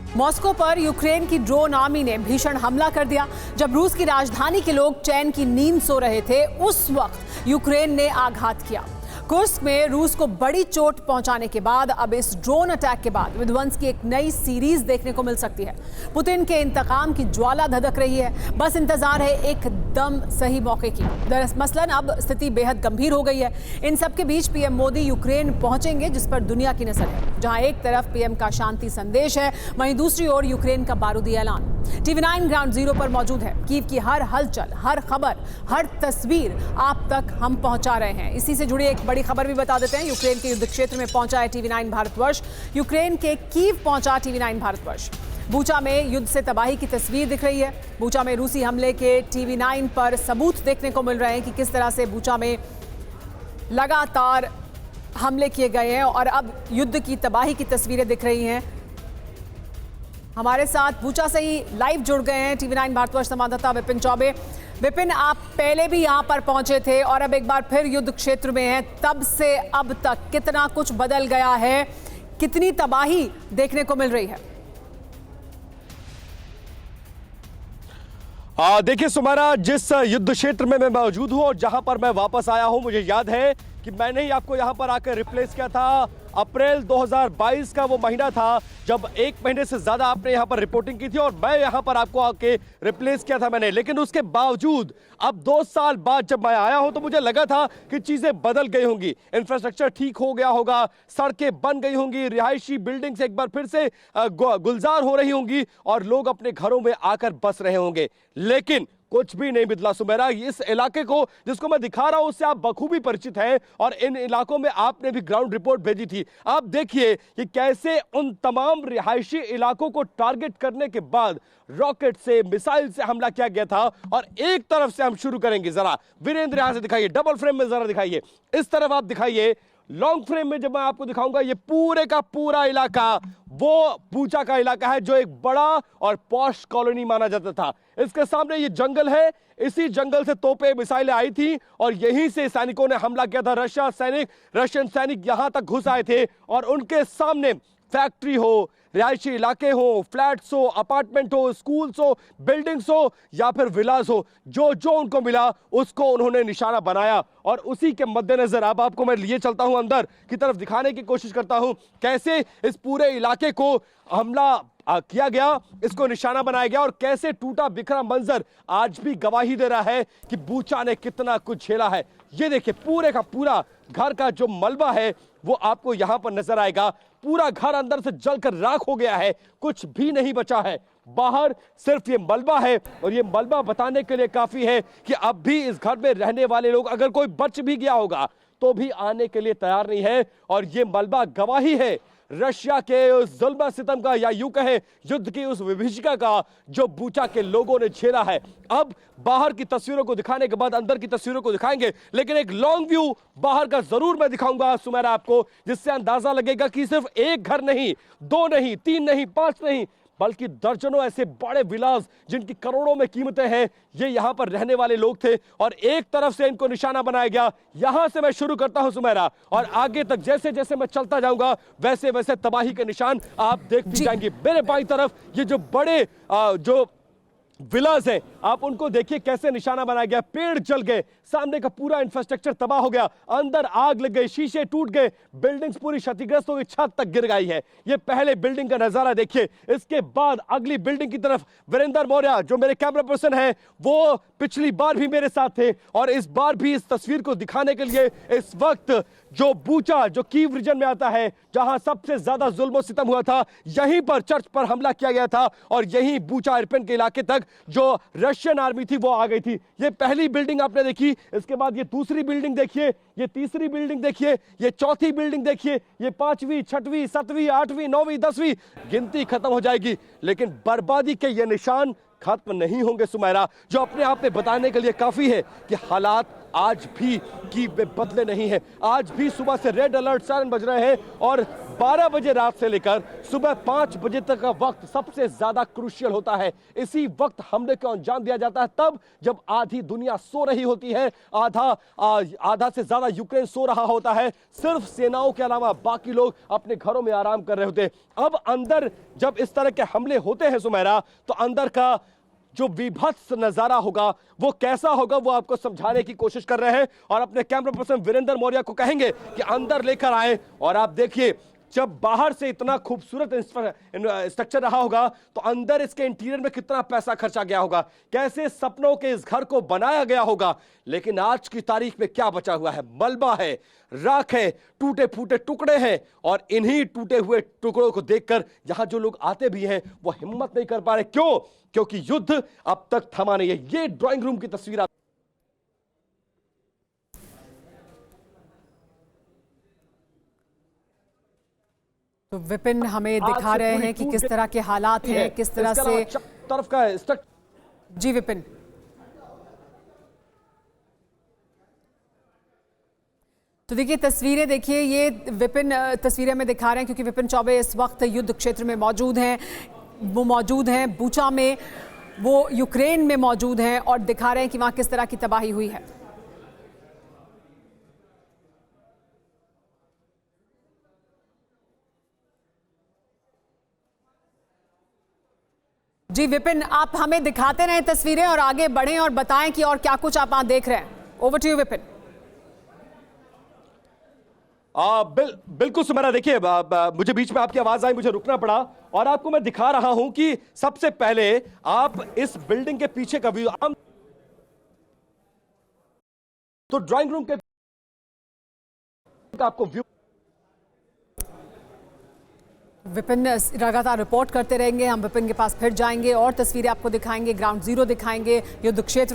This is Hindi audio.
मॉस्को पर यूक्रेन की ड्रोन आर्मी ने भीषण हमला कर दिया। जब रूस की राजधानी के लोग चैन की नींद सो रहे थे, उस वक्त यूक्रेन ने आघात किया। कुर्स्क में रूस को बड़ी चोट पहुंचाने के बाद अब इस ड्रोन अटैक के बाद विध्वंस की एक नई सीरीज देखने को मिल सकती है। पुतिन के इंतकाम की ज्वाला धधक रही है, बस इंतजार है एकदम सही मौके की। मसलन अब स्थिति बेहद गंभीर हो गई है। इन सब के बीच पीएम मोदी यूक्रेन पहुंचेंगे, जिस पर दुनिया की नजर है। जहां एक तरफ पीएम का शांति संदेश है, वहीं दूसरी ओर यूक्रेन का बारूदी ऐलान। टीवी 9 ग्राउंड जीरो पर मौजूद है। कीव की हर हलचल, हर खबर, हर तस्वीर आप तक हम पहुंचा रहे हैं। इसी से जुड़ी एक बड़ी खबर भी बता देते हैं। यूक्रेन के युद्ध क्षेत्र में पहुंचा है टीवी 9 भारतवर्ष। यूक्रेन के कीव पहुंचा टीवी 9 भारतवर्ष। बूचा में युद्ध से तबाही की तस्वीर दिख रही है। बूचा में रूसी हमले के टीवी 9 पर सबूत देखने को मिल रहे हैं कि किस तरह से बूचा में लगातार हमले किए गए हैं और अब युद्ध की तबाही की तस्वीरें दिख रही हैं। हमारे साथ बूचा से ही लाइव जुड़ गए हैं टीवी 9 भारतवर्ष संवाददाता विपिन चौबे। विपिन, आप पहले भी यहां पर पहुंचे थे और अब एक बार फिर युद्ध क्षेत्र में हैं। तब से अब तक कितना कुछ बदल गया है, कितनी तबाही देखने को मिल रही है? देखिए सुमारा, जिस युद्ध क्षेत्र में मैं मौजूद हूं और जहां पर मैं वापस आया हूं, मुझे याद है कि मैंने ही आपको यहां पर आकर रिप्लेस किया था। अप्रैल 2022 का वो महीना था जब एक महीने से ज्यादा आपने यहां पर रिपोर्टिंग की थी और मैं यहां पर आपको आके रिप्लेस किया था मैंने। लेकिन उसके बावजूद अब 2 साल बाद जब मैं आया हूं तो मुझे लगा था कि चीजें बदल गई होंगी, इंफ्रास्ट्रक्चर ठीक हो गया होगा, सड़कें बन गई होंगी, रिहायशी बिल्डिंग्स एक बार फिर से गुलजार हो रही होंगी और लोग अपने घरों में आकर बस रहे होंगे। लेकिन कुछ भी नहीं बदला सुमेरा। इस इलाके को जिसको मैं दिखा रहा हूं उससे आप बखूबी परिचित हैं और इन इलाकों में आपने भी ग्राउंड रिपोर्ट भेजी थी। आप देखिए कि कैसे उन तमाम रिहायशी इलाकों को टारगेट करने के बाद रॉकेट से, मिसाइल से हमला किया गया था। और एक तरफ से हम शुरू करेंगे, जरा वीरेंद्र यहां से दिखाइए, डबल फ्रेम में जरा दिखाइए, इस तरफ आप दिखाइए, लॉन्ग फ्रेम में जब मैं आपको दिखाऊंगा, ये पूरे का पूरा इलाका वो बूचा का इलाका है जो एक बड़ा और पॉश कॉलोनी माना जाता था। इसके सामने ये जंगल है, इसी जंगल से तोपें, मिसाइलें आई थी और यहीं से सैनिकों ने हमला किया था। रशियन सैनिक यहां तक घुस आए थे और उनके सामने फैक्ट्री हो, रिहायशी इलाके हो, फ्लैट्स हो, अपार्टमेंट हो, स्कूल्स हो, बिल्डिंग्स हो या फिर विलास हो, जो जो उनको मिला उसको उन्होंने निशाना बनाया। और उसी के मद्देनजर अब आपको मैं लिए चलता हूं, अंदर की तरफ दिखाने की कोशिश करता हूं कैसे इस पूरे इलाके को हमला किया गया, इसको निशाना बनाया गया और कैसे टूटा बिखरा मंजर आज भी गवाही दे रहा है कि बूचा ने कितना कुछ झेला है। ये देखिए, पूरे का पूरा घर का जो मलबा है वो आपको यहां पर नजर आएगा। पूरा घर अंदर से जलकर राख हो गया है, कुछ भी नहीं बचा है। बाहर सिर्फ ये मलबा है और ये मलबा बताने के लिए काफी है कि अब भी इस घर में रहने वाले लोग, अगर कोई बच भी गया होगा तो भी आने के लिए तैयार नहीं है। और ये मलबा गवाही है रशिया के उस जुल्म सितम का, या यूं कहें युद्ध की उस विभीषिका का जो बूचा के लोगों ने झेला है। अब बाहर की तस्वीरों को दिखाने के बाद अंदर की तस्वीरों को दिखाएंगे, लेकिन एक लॉन्ग व्यू बाहर का जरूर मैं दिखाऊंगा सुमेरा आपको, जिससे अंदाजा लगेगा कि सिर्फ एक घर नहीं, 2 नहीं, 3 नहीं, 5 नहीं, बल्कि दर्जनों ऐसे बड़े विलास जिनकी करोड़ों में कीमतें हैं, ये यहां पर रहने वाले लोग थे और एक तरफ से इनको निशाना बनाया गया। यहां से मैं शुरू करता हूं सुमेरा और आगे तक जैसे जैसे मैं चलता जाऊंगा वैसे वैसे तबाही के निशान आप देखते जाएंगे। मेरे बाईं तरफ ये जो बड़े जो विलास है, आप उनको देखिए कैसे निशाना बनाया गया। पेड़ जल गए, सामने का पूरा इंफ्रास्ट्रक्चर तबाह हो गया, अंदर आग लग गई, शीशे टूट गए, बिल्डिंग्स पूरी क्षतिग्रस्त हो गई, छत तक गिर गई है। ये पहले बिल्डिंग का नजारा देखिए। इसके बाद अगली बिल्डिंग की तरफ वीरेंद्र मौर्य जो मेरे कैमरा पर्सन है, वो पिछली बार भी मेरे साथ थे और इस बार भी इस तस्वीर को दिखाने के लिए इस वक्त जो बूचा, जो कीव रीजन में आता है, जहां सबसे ज्यादा जुल्म सितम हुआ था, यहीं पर चर्च पर हमला किया गया था और यहीं बूचा इरपिन के इलाके तक जो रशियन आर्मी थी वो आ गई थी। ये पहली बिल्डिंग आपने देखी, इसके बाद ये दूसरी बिल्डिंग देखिए, ये तीसरी बिल्डिंग देखिए, ये चौथी बिल्डिंग देखिए, ये 5वीं, 6वीं, 7वीं, 8वीं, 9वीं, 10वीं, गिनती खत्म हो जाएगी। लेकिन बर्बादी के ये निशान खत्म नहीं होंगे सुमेरा, जो अपने आप में बताने के लिए काफी है कि हालात आज भी की वे बदले नहीं है। आज भी सुबह से रेड अलर्ट सायरन बज रहे हैं और 12 बजे रात से लेकर सुबह 5 बजे तक का वक्त सबसे ज्यादा क्रूशियल होता है। इसी वक्त हमले को अंजाम दिया जाता है, तब जब आधी दुनिया सो रही होती है, आधा से ज्यादा यूक्रेन सो रहा होता है। सिर्फ सेनाओं के अलावा बाकी लोग अपने घरों में आराम कर रहे होते हैं। अब अंदर जब इस तरह के हमले होते हैं सुमेरा, तो अंदर का जो विभत्स नजारा होगा वो कैसा होगा, वो आपको समझाने की कोशिश कर रहे हैं और अपने कैमरा पर्सन वीरेंद्र मौर्य को कहेंगे कि अंदर लेकर आए। और आप देखिए, जब बाहर से इतना खूबसूरत स्ट्रक्चर रहा होगा तो अंदर इसके इंटीरियर में कितना पैसा खर्चा गया होगा, कैसे सपनों के इस घर को बनाया गया होगा। लेकिन आज की तारीख में क्या बचा हुआ है? मलबा है, राख है, टूटे फूटे टुकड़े हैं। और इन्हीं टूटे हुए टुकड़ों को देखकर यहां जो लोग आते भी हैं वो हिम्मत नहीं कर पा रहे। क्यों? क्योंकि युद्ध अब तक थमा नहीं है। ये ड्राइंग रूम की तस्वीर तो विपिन हमें दिखा रहे हैं कि किस तरह के हालात हैं, किस तरह से तरफ का जी विपिन। तो देखिए तस्वीरें, देखिए ये विपिन तस्वीरें में दिखा रहे हैं क्योंकि विपिन चौबे इस वक्त युद्ध क्षेत्र में मौजूद हैं। वो मौजूद हैं बूचा में, वो यूक्रेन में मौजूद हैं और दिखा रहे हैं कि वहां किस तरह की तबाही हुई है। जी विपिन, आप हमें दिखाते रहें तस्वीरें और आगे बढ़ें और बताएं कि और क्या कुछ आप वहां देख रहे हैं। Over to you Vipin. बिल्कुल सुमेरा, देखिए मुझे बीच में आपकी आवाज आई, मुझे रुकना पड़ा और आपको मैं दिखा रहा हूं कि सबसे पहले आप इस बिल्डिंग के पीछे का व्यू, तो ड्राइंग रूम के आपको व्यू। विपिन लगातार रिपोर्ट करते रहेंगे, हम विपिन के पास फिर जाएंगे और तस्वीरें आपको दिखाएंगे, ग्राउंड जीरो दिखाएंगे, युद्ध क्षेत्र